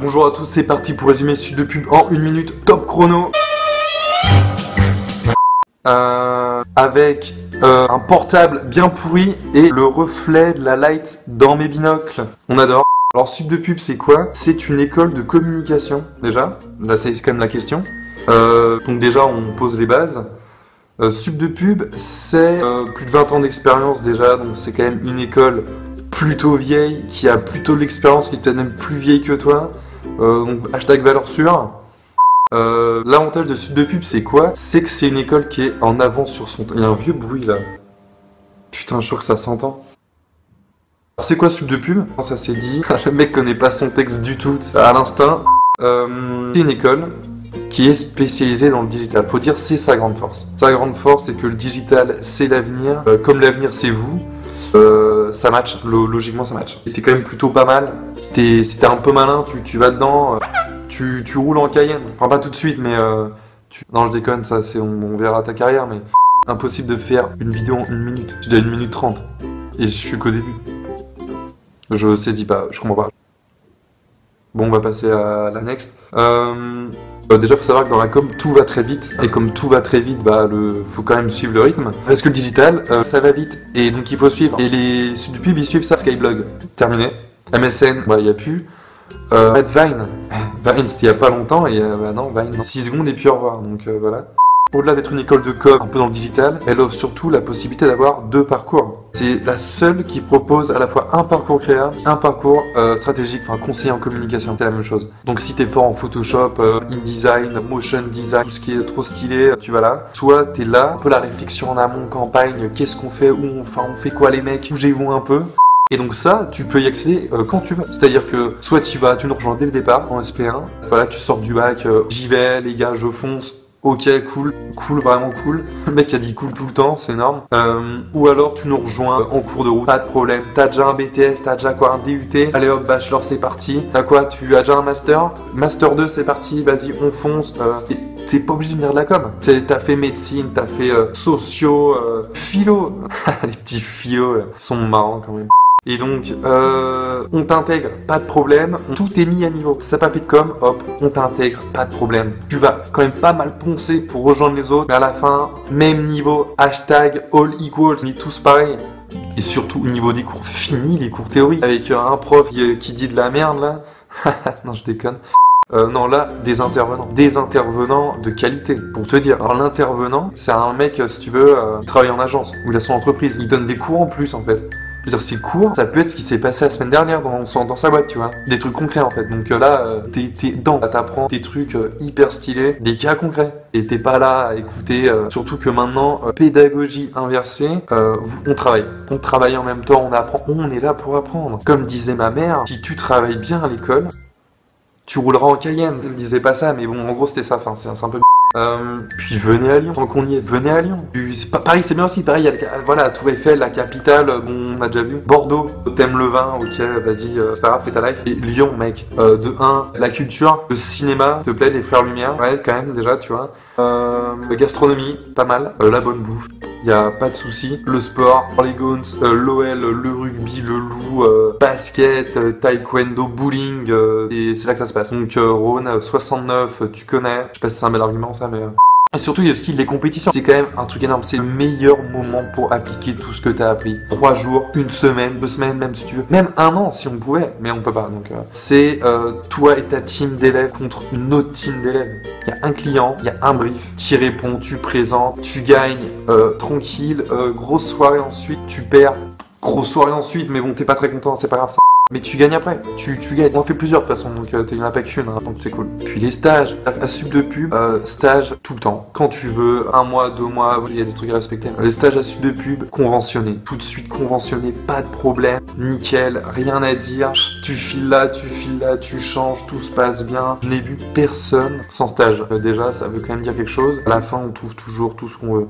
Bonjour à tous, c'est parti pour résumer Sud de pub en 1 minute, top chrono. Avec un portable bien pourri et le reflet de la light dans mes binocles. On adore. Alors Sud de pub c'est quoi? C'est une école de communication déjà. Là c'est quand même la question. Donc déjà on pose les bases. Sud de pub c'est plus de 20 ans d'expérience déjà. Donc c'est quand même une école plutôt vieille qui a plutôt de l'expérience, qui est peut-être même plus vieille que toi. Donc hashtag valeur sûre. L'avantage de Sud de pub c'est quoi? C'est que c'est une école qui est en avance sur son temps. Il y a un vieux bruit là. Putain, je crois que ça s'entend. Alors c'est quoi Sud de pub? Ça c'est dit. Le mec connaît pas son texte du tout à l'instinct. C'est une école qui est spécialisée dans le digital. Faut dire c'est sa grande force. Sa grande force c'est que le digital c'est l'avenir. Comme l'avenir c'est vous. Ça match, logiquement ça match. C'était quand même plutôt pas mal. Si t'es un peu malin, tu vas dedans. Tu roules en Cayenne. Enfin pas tout de suite mais non je déconne, ça c'est on verra ta carrière mais impossible de faire une vidéo en 1 minute. Je dis 1 minute 30. Et je suis qu'au début. Je saisis pas, je comprends pas. Bon on va passer à la next. Déjà faut savoir que dans la com tout va très vite. Et comme tout va très vite, faut quand même suivre le rythme. Parce que le digital, ça va vite. Et donc il faut suivre. Et les Sud de pub ils suivent ça. Skyblog, terminé. MSN, il n'y a plus. Vine. Vine c'était il y a pas longtemps et non, Vine 6 secondes et puis au revoir. Donc voilà. Au-delà d'être une école de com un peu dans le digital, elle offre surtout la possibilité d'avoir 2 parcours. C'est la seule qui propose à la fois un parcours créa, un parcours stratégique, enfin conseiller en communication, c'est la même chose. Donc si t'es fort en Photoshop, InDesign, Motion Design, tout ce qui est trop stylé, tu vas là. Soit t'es là, un peu la réflexion en amont, campagne, qu'est-ce qu'on fait, on fait quoi les mecs, bougez-vous un peu. Et donc ça, tu peux y accéder quand tu veux. C'est-à-dire que soit tu nous rejoins dès le départ en SP1, voilà, tu sors du bac, j'y vais les gars, je fonce. Ok, cool, vraiment cool. Le mec a dit cool tout le temps, c'est énorme. Ou alors tu nous rejoins en cours de route, pas de problème. T'as déjà un BTS, t'as déjà quoi, un DUT. Allez hop, bachelor, c'est parti. T'as quoi, tu as déjà un master? Master 2, c'est parti, vas-y, on fonce. T'es pas obligé de venir de la com. T'as fait médecine, t'as fait sociaux, philo. Les petits philos, là, sont marrants quand même. Et donc, on t'intègre, pas de problème, tout est mis à niveau. Si t'as pas fait de com, hop, on t'intègre, pas de problème. Tu vas quand même pas mal poncer pour rejoindre les autres, mais à la fin, même niveau, hashtag all equals, on est tous pareils. Et surtout, au niveau des cours, fini les cours théoriques. Avec un prof qui dit de la merde là. Non, je déconne. Non, là, des intervenants de qualité, pour te dire. Alors l'intervenant, c'est un mec, si tu veux, il travaille en agence, ou il a son entreprise, il donne des cours en plus en fait. Je veux dire, ces cours, ça peut être ce qui s'est passé la semaine dernière dans sa boîte, tu vois. Des trucs concrets en fait. Donc là, t'es dedans, là t'apprends des trucs hyper stylés, des cas concrets. Et t'es pas là à écouter, surtout que maintenant, pédagogie inversée, on travaille. On travaille en même temps, on apprend, on est là pour apprendre. Comme disait ma mère, si tu travailles bien à l'école, tu rouleras en Cayenne. Elle me disait pas ça, mais bon, en gros c'était ça, enfin c'est un peu... Puis venez à Lyon, tant qu'on y est, venez à Lyon. Paris c'est bien aussi, Paris, il y a voilà, Tour Eiffel, la capitale, bon on a déjà vu. Bordeaux, t'aimes le vin, ok, vas-y, c'est pas grave, fais ta life. Et Lyon mec, de 1, la culture, le cinéma, s'il te plaît, les frères Lumière, ouais quand même déjà, tu vois. Gastronomie, pas mal, la bonne bouffe. Y a pas de souci. Le sport, les Gauns, l'OL, le rugby, le loup, basket, taekwondo, bowling, c'est là que ça se passe. Donc Rhône, 69, tu connais. Je sais pas si c'est un bel argument ça, mais... Et surtout, il y a aussi les compétitions. C'est quand même un truc énorme. C'est le meilleur moment pour appliquer tout ce que tu as appris. 3 jours, 1 semaine, 2 semaines, même si tu veux. Même 1 an si on pouvait, mais on peut pas. Donc, c'est toi et ta team d'élèves contre une autre team d'élèves. Il y a un client, il y a un brief. Tu réponds, tu présentes, tu gagnes tranquille. Grosse soirée ensuite, tu perds. Grosse soirée ensuite, mais bon, t'es pas très content, c'est pas grave ça. Mais tu gagnes après, tu gagnes. On en fait plusieurs de toute façon, donc t'en as pas qu'une, hein, donc c'est cool. Puis les stages, à Sud de pub, stage tout le temps. Quand tu veux, 1 mois, 2 mois, il y a des trucs à respecter. Les stages à Sud de pub, conventionnés. Tout de suite conventionnés, pas de problème, nickel, rien à dire. Tu files là, tu changes, tout se passe bien. Je n'ai vu personne sans stage. Déjà, ça veut quand même dire quelque chose. À la fin, on trouve toujours tout ce qu'on veut.